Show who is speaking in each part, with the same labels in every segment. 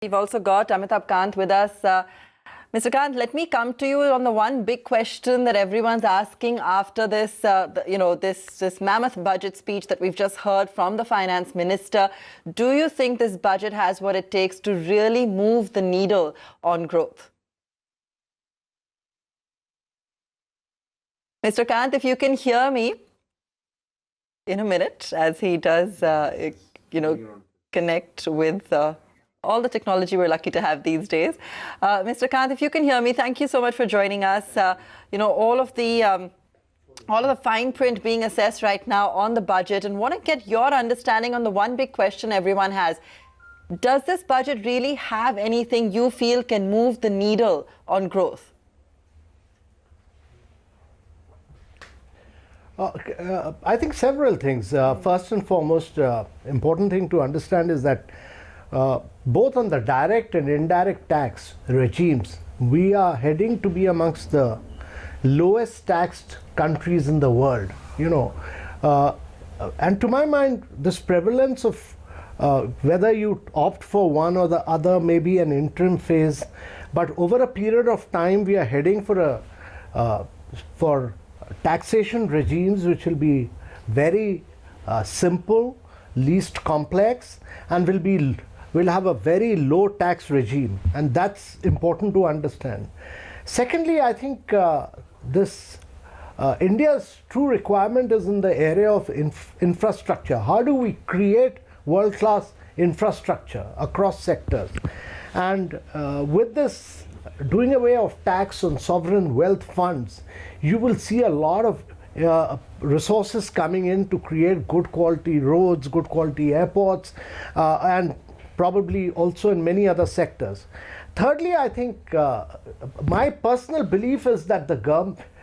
Speaker 1: We've also got Amitabh Kant with us. Mr. Kant, let me come to you on the one big question that everyone's asking after this, this mammoth budget speech that we've just heard from the finance minister. Do you think this budget has what it takes to really move the needle on growth? Mr. Kant, if you can hear me in a minute, as he does, connect with all the technology we're lucky to have these days. Mr. Kant, if you can hear me, thank you so much for joining us. All of the fine print being assessed right now on the budget, and want to get your understanding on the one big question everyone has. Does this budget really have anything you feel can move the needle on growth?
Speaker 2: I think several things. First and foremost, important thing to understand is that both on the direct and indirect tax regimes, we are heading to be amongst the lowest taxed countries in the world. And to my mind, this prevalence of whether you opt for one or the other may be an interim phase, but over a period of time, we are heading for taxation regimes which will be very simple, least complex, and will have a very low tax regime, and that's important to understand. Secondly, I think India's true requirement is in the area of infrastructure. How do we create world-class infrastructure across sectors? And with this doing away of tax on sovereign wealth funds, you will see a lot of resources coming in to create good quality roads, good quality airports, and probably also in many other sectors. Thirdly, I think my personal belief is that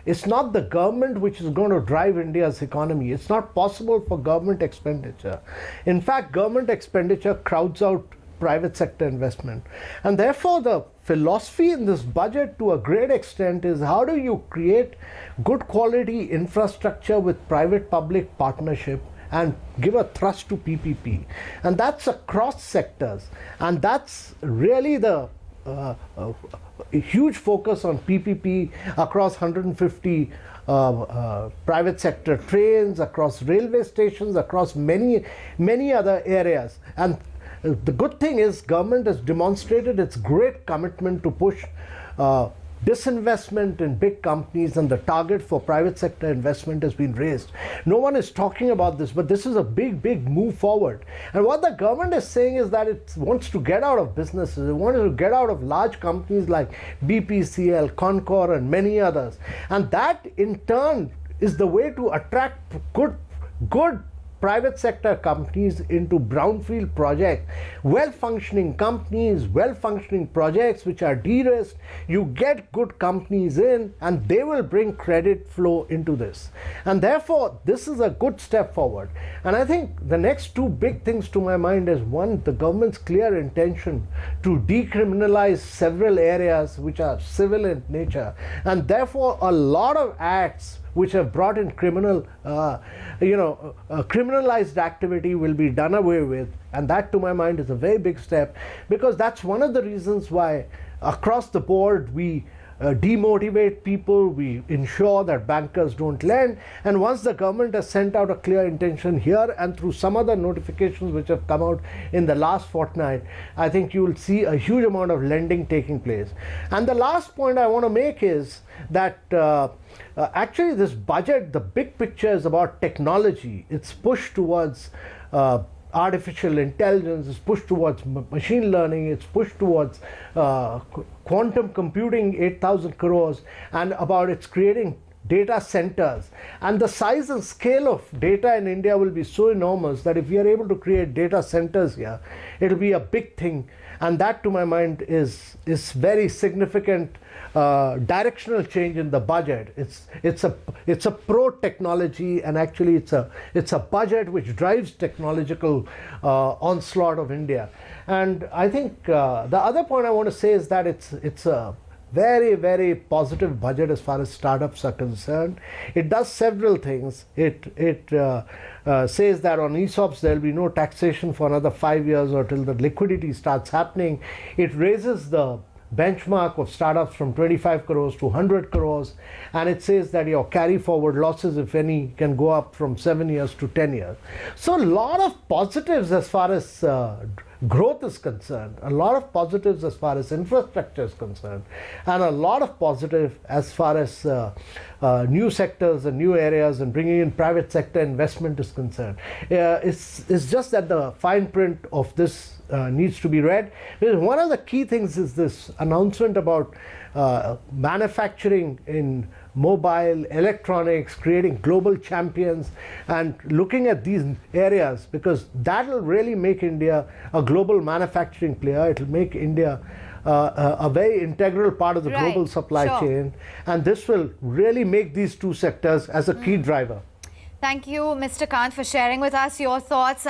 Speaker 2: it's not the government which is going to drive India's economy. It's not possible for government expenditure. In fact, government expenditure crowds out private sector investment. And therefore, the philosophy in this budget to a great extent is how do you create good quality infrastructure with private-public partnership and give a thrust to PPP. And that's across sectors. And that's really the huge focus on PPP across 150 private sector trains, across railway stations, across many other areas. And the good thing is government has demonstrated its great commitment to push disinvestment in big companies, and the target for private sector investment has been raised. No one is talking about this, but this is a big move forward. And what the government is saying is that it wants to get out of businesses. It wants to get out of large companies like BPCL, Concor, and many others. And that in turn is the way to attract good private sector companies into brownfield projects, well-functioning companies, well-functioning projects which are de-risked. You get good companies in, and they will bring credit flow into this. And therefore, this is a good step forward. And I think the next two big things to my mind is, one, the government's clear intention to decriminalize several areas which are civil in nature, and therefore a lot of acts which have brought in criminalized activity will be done away with. And that, to my mind, is a very big step, because that's one of the reasons why across the board we demotivate people, we ensure that bankers don't lend. And once the government has sent out a clear intention here and through some other notifications which have come out in the last fortnight, I think you will see a huge amount of lending taking place. And the last point I want to make is that actually this budget, the big picture is about technology. It's pushed towards artificial intelligence, it's pushed towards machine learning, it's pushed towards quantum computing, 8,000 crores, and about it's creating data centers. And the size and scale of data in India will be so enormous that if we are able to create data centers here, it'll be a big thing. And that, to my mind, is very significant directional change in the budget. It's a pro-technology, and actually it's a budget which drives technological onslaught of India. And I think the other point I want to say is that it's a very, very positive budget as far as startups are concerned. It does several things. It says that on ESOPs there will be no taxation for another 5 years or till the liquidity starts happening. It raises the benchmark of startups from 25 crores to 100 crores, and it says that your carry forward losses, if any, can go up from 7 years to 10 years. So a lot of positives as far as growth is concerned, a lot of positives as far as infrastructure is concerned, and a lot of positive as far as new sectors and new areas and bringing in private sector investment is concerned. It's just that the fine print of this needs to be read. One of the key things is this announcement about manufacturing in mobile, electronics, creating global champions, and looking at these areas, because that will really make India a global manufacturing player. It will make India a very integral part of the global supply chain, and this will really make these two sectors as a key driver.
Speaker 3: Thank you, Mr. Kant, for sharing with us your thoughts.